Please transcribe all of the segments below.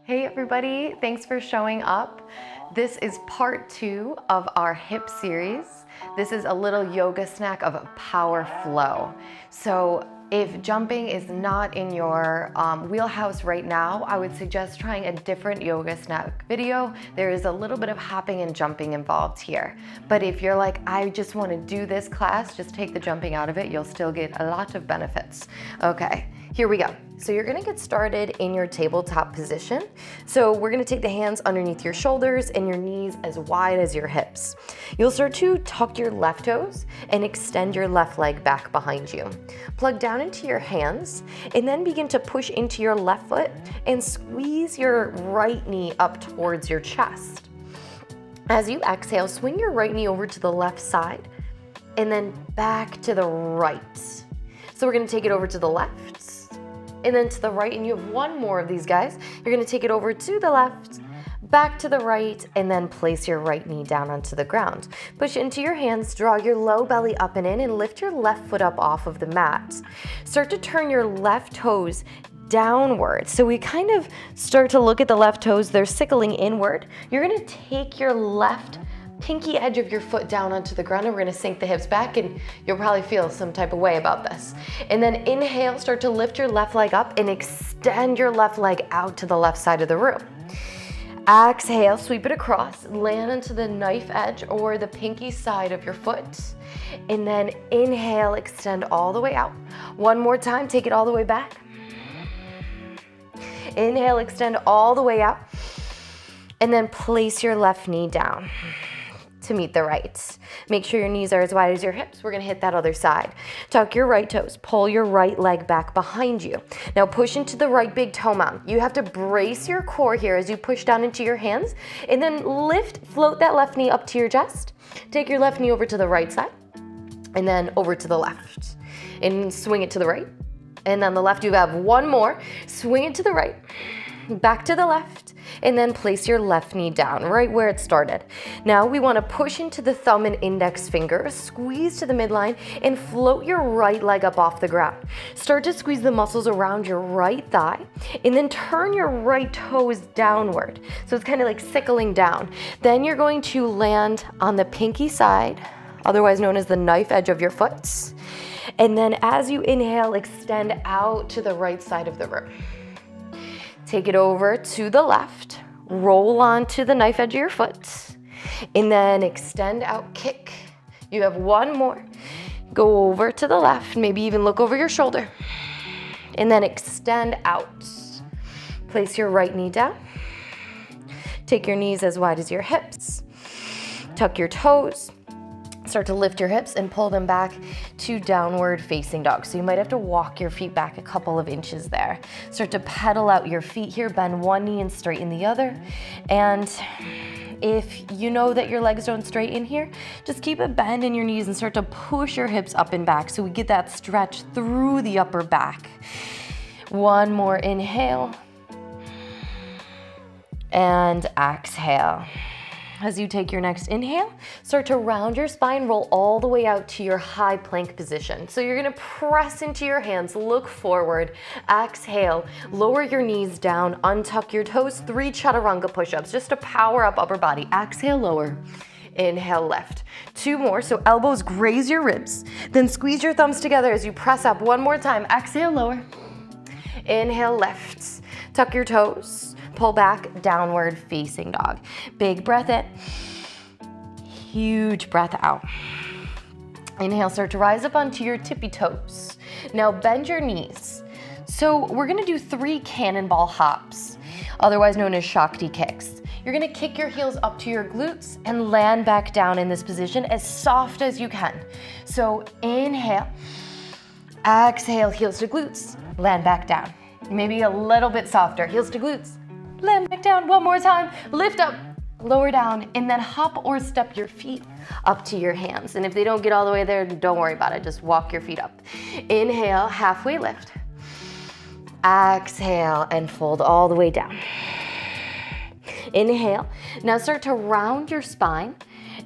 Hey everybody, thanks for showing up. This is part 2 of our hip series. This is a little yoga snack of a power flow. So if jumping is not in your wheelhouse right now, I would suggest trying a different yoga snack video. There is a little bit of hopping and jumping involved here. But if you're like, I just want to do this class, just take the jumping out of it, you'll still get a lot of benefits. Okay, here we go. So you're gonna get started in your tabletop position. So we're gonna take the hands underneath your shoulders and your knees as wide as your hips. You'll start to tuck your left toes and extend your left leg back behind you. Plug down into your hands and then begin to push into your left foot and squeeze your right knee up towards your chest. As you exhale, swing your right knee over to the left side and then back to the right. So we're gonna take it over to the left and then to the right, and you have one more of these guys. You're gonna take it over to the left, back to the right, and then place your right knee down onto the ground. Push into your hands, draw your low belly up and in, and lift your left foot up off of the mat. Start to turn your left toes downward. So we kind of start to look at the left toes, they're sickling inward. You're gonna take your left pinky edge of your foot down onto the ground, and we're gonna sink the hips back, and you'll probably feel some type of way about this. And then inhale, start to lift your left leg up and extend your left leg out to the left side of the room. Exhale, sweep it across, land into the knife edge or the pinky side of your foot. And then inhale, extend all the way out. One more time, take it all the way back. Inhale, extend all the way out. And then place your left knee down to meet the right. Make sure your knees are as wide as your hips. We're gonna hit that other side. Tuck your right toes, pull your right leg back behind you. Now push into the right big toe mound. You have to brace your core here as you push down into your hands, and then float that left knee up to your chest. Take your left knee over to the right side, and then over to the left. And swing it to the right. And on the left, you have one more. Swing it to the right, back to the left, and then place your left knee down right where it started. Now we want to push into the thumb and index finger, squeeze to the midline, and float your right leg up off the ground. Start to squeeze the muscles around your right thigh, and then turn your right toes downward. So it's kind of like sickling down. Then you're going to land on the pinky side, otherwise known as the knife edge of your foot. And then as you inhale, extend out to the right side of the room. Take it over to the left, roll onto the knife edge of your foot, and then extend out, kick. You have one more. Go over to the left, maybe even look over your shoulder, and then extend out. Place your right knee down. Take your knees as wide as your hips. Tuck your toes. Start to lift your hips and pull them back to downward facing dog. So you might have to walk your feet back a couple of inches there. Start to pedal out your feet here, bend one knee and straighten the other. And if you know that your legs don't straighten here, just keep a bend in your knees and start to push your hips up and back so we get that stretch through the upper back. One more inhale and exhale. As you take your next inhale, start to round your spine, roll all the way out to your high plank position. So you're gonna press into your hands, look forward, exhale, lower your knees down, untuck your toes, 3 Chaturunga push-ups, just to power up upper body. Exhale, lower. Inhale, lift. 2 more, so elbows graze your ribs. Then squeeze your thumbs together as you press up. One more time, exhale, lower. Inhale, lift. Tuck your toes. Pull back, downward facing dog. Big breath in, huge breath out. Inhale, start to rise up onto your tippy toes. Now bend your knees. So we're gonna do 3 cannonball hops, otherwise known as Shakti kicks. You're gonna kick your heels up to your glutes and land back down in this position as soft as you can. So inhale, exhale, heels to glutes, land back down. Maybe a little bit softer, heels to glutes. Land back down one more time, lift up, lower down, and then hop or step your feet up to your hands. And if they don't get all the way there, don't worry about it, just walk your feet up. Inhale, halfway lift. Exhale, and fold all the way down. Inhale, now start to round your spine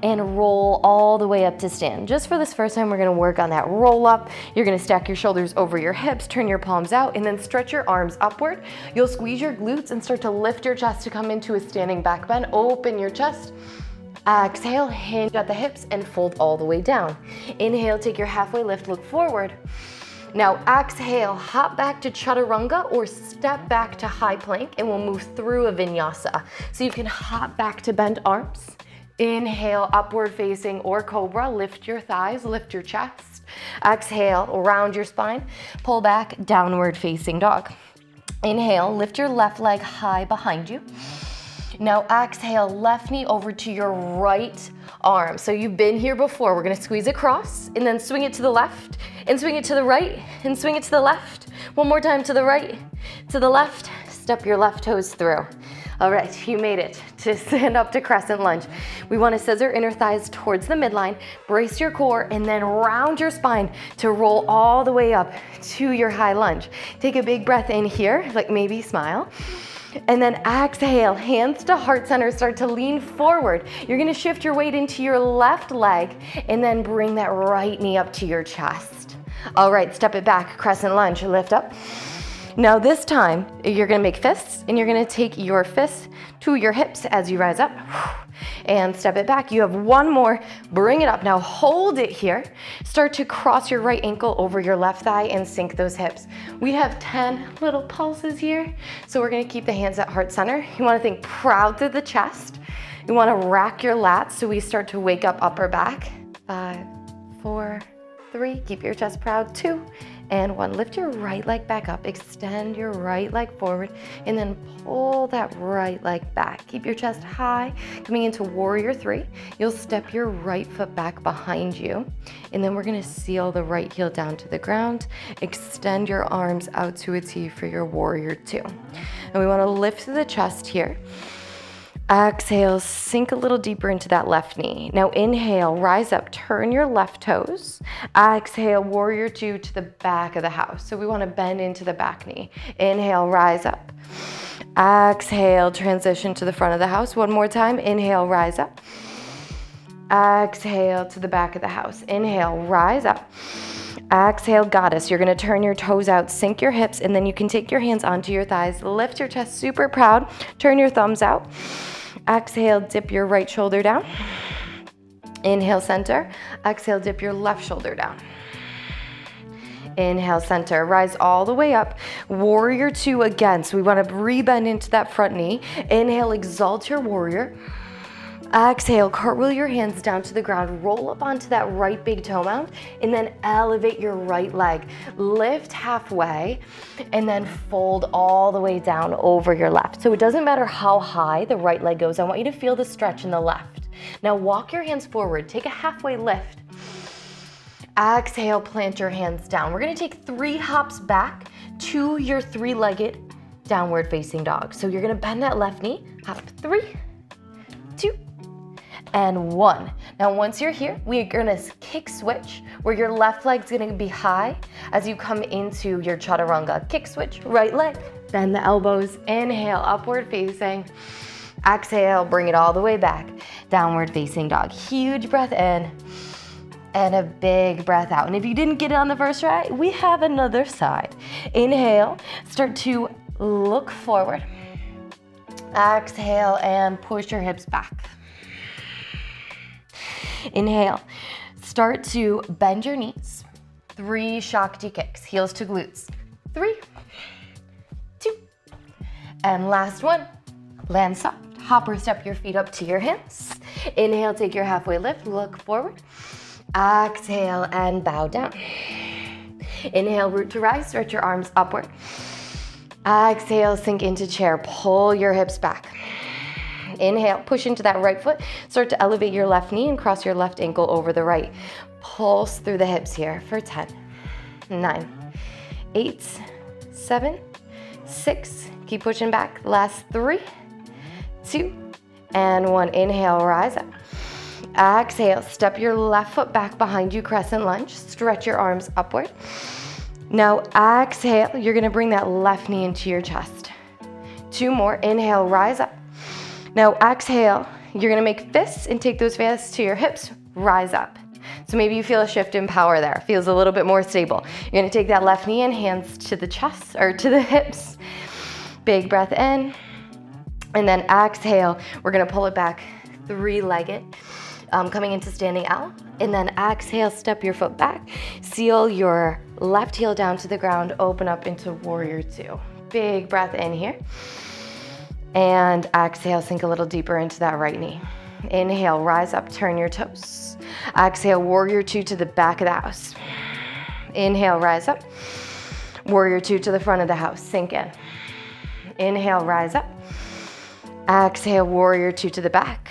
and roll all the way up to stand. Just for this first time, we're gonna work on that roll up. You're gonna stack your shoulders over your hips, turn your palms out, and then stretch your arms upward. You'll squeeze your glutes and start to lift your chest to come into a standing back bend. Open your chest. Exhale, hinge at the hips and fold all the way down. Inhale, take your halfway lift, look forward. Now exhale, hop back to Chaturunga or step back to high plank, and we'll move through a vinyasa. So you can hop back to bent arms. Inhale, upward facing or cobra, lift your thighs, lift your chest. Exhale, round your spine, pull back, downward facing dog. Inhale, lift your left leg high behind you. Now exhale, left knee over to your right arm. So you've been here before. We're gonna squeeze across and then swing it to the left and swing it to the right and swing it to the left. One more time, to the right, to the left. Step your left toes through. All right, you made it to stand up to crescent lunge. We wanna scissor inner thighs towards the midline, brace your core, and then round your spine to roll all the way up to your high lunge. Take a big breath in here, like maybe smile. And then exhale, hands to heart center, start to lean forward. You're gonna shift your weight into your left leg and then bring that right knee up to your chest. All right, step it back, crescent lunge, lift up. Now this time, you're gonna make fists and you're gonna take your fists to your hips as you rise up and step it back. You have one more, bring it up. Now hold it here. Start to cross your right ankle over your left thigh and sink those hips. We have 10 little pulses here. So we're gonna keep the hands at heart center. You wanna think proud through the chest. You wanna rack your lats so we start to wake up upper back. 5, 4, 3, keep your chest proud, 2, and 1. Lift your right leg back up, extend your right leg forward, and then pull that right leg back. Keep your chest high. Coming into warrior 3, you'll step your right foot back behind you, and then we're gonna seal the right heel down to the ground. Extend your arms out to a T for your warrior 2. And we wanna lift through the chest here. Exhale, sink a little deeper into that left knee. Now inhale, rise up, turn your left toes. Exhale, warrior 2 to the back of the house. So we want to bend into the back knee. Inhale, rise up. Exhale, transition to the front of the house. One more time, inhale, rise up. Exhale to the back of the house. Inhale, rise up. Exhale, goddess. You're gonna turn your toes out, sink your hips, and then you can take your hands onto your thighs, lift your chest super proud, turn your thumbs out. Exhale, dip your right shoulder down. Inhale, center. Exhale, dip your left shoulder down. Inhale, center. Rise all the way up. Warrior 2 again. So we want to rebend into that front knee. Inhale, exalt your warrior. Exhale, cartwheel your hands down to the ground, roll up onto that right big toe mound, and then elevate your right leg. Lift halfway, and then fold all the way down over your left. So it doesn't matter how high the right leg goes. I want you to feel the stretch in the left. Now walk your hands forward, take a halfway lift. Exhale, plant your hands down. We're gonna take 3 hops back to your 3-legged downward facing dog. So you're gonna bend that left knee, hop 3, 2, and 1. Now once you're here, we're gonna kick switch where your left leg's gonna be high as you come into your Chaturunga. Kick switch, right leg, bend the elbows, inhale, upward facing. Exhale, bring it all the way back, downward facing dog. Huge breath in and a big breath out. And if you didn't get it on the first try, we have another side. Inhale, start to look forward. Exhale and push your hips back. Inhale, start to bend your knees. 3 Shakti kicks, heels to glutes. 3, 2, and last one. Land soft, hop or step your feet up to your hands. Inhale, take your halfway lift, look forward. Exhale and bow down. Inhale, root to rise, stretch your arms upward. Exhale, sink into chair, pull your hips back. Inhale, push into that right foot, start to elevate your left knee and cross your left ankle over the right. Pulse through the hips here for 10, 9, 8, 7, 6, keep pushing back. Last 3, 2, and 1. Inhale, rise up. Exhale, step your left foot back behind you, crescent lunge, stretch your arms upward. Now exhale, you're gonna bring that left knee into your chest. 2 more, inhale, rise up. Now exhale, You're gonna make fists and take those fists to your hips, rise up. So maybe you feel a shift in power there, feels a little bit more stable. You're gonna take that left knee in, hands to the chest or to the hips. Big breath in, and then exhale. We're gonna pull it back, three-legged, coming into standing L. And then exhale, step your foot back, seal your left heel down to the ground, open up into warrior two. Big breath in here. And exhale, sink a little deeper into that right knee. Inhale, rise up, turn your toes. Exhale, warrior two to the back of the house. Inhale, rise up. Warrior two to the front of the house, sink in. Inhale, rise up. Exhale, warrior two to the back.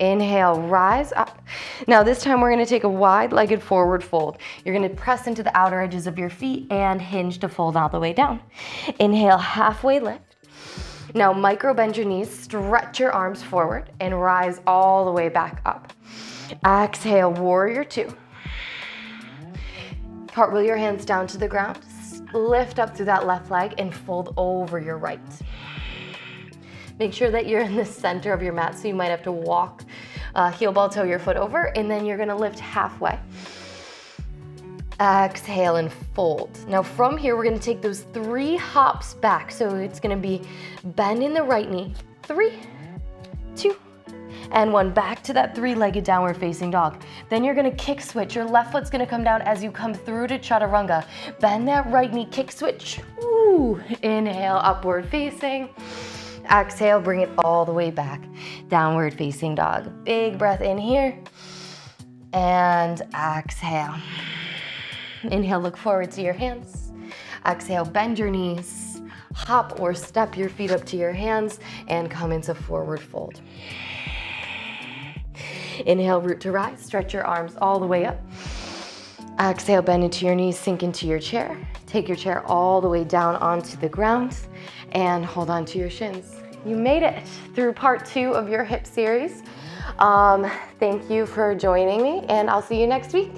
Inhale, rise up. Now this time we're gonna take a wide-legged forward fold. You're gonna press into the outer edges of your feet and hinge to fold all the way down. Inhale, halfway lift. Now micro bend your knees, stretch your arms forward and rise all the way back up. Exhale, warrior two. Cartwheel your hands down to the ground, lift up through that left leg and fold over your right. Make sure that you're in the center of your mat, so you might have to walk, heel ball toe your foot over, and then you're gonna lift halfway. Exhale and fold. Now from here, we're gonna take those 3 hops back. So it's gonna be bend in the right knee, 3, 2, and 1. Back to that 3-legged downward facing dog. Then you're gonna kick switch. Your left foot's gonna come down as you come through to Chaturunga. Bend that right knee, kick switch. Ooh. Inhale, upward facing. Exhale, bring it all the way back. Downward facing dog. Big breath in here. And exhale. Inhale, look forward to your hands. Exhale, bend your knees. Hop or step your feet up to your hands and come into forward fold. Inhale, root to rise. Stretch your arms all the way up. Exhale, bend into your knees, sink into your chair. Take your chair all the way down onto the ground and hold on to your shins. You made it through part 2 of your hip series. Thank you for joining me, and I'll see you next week.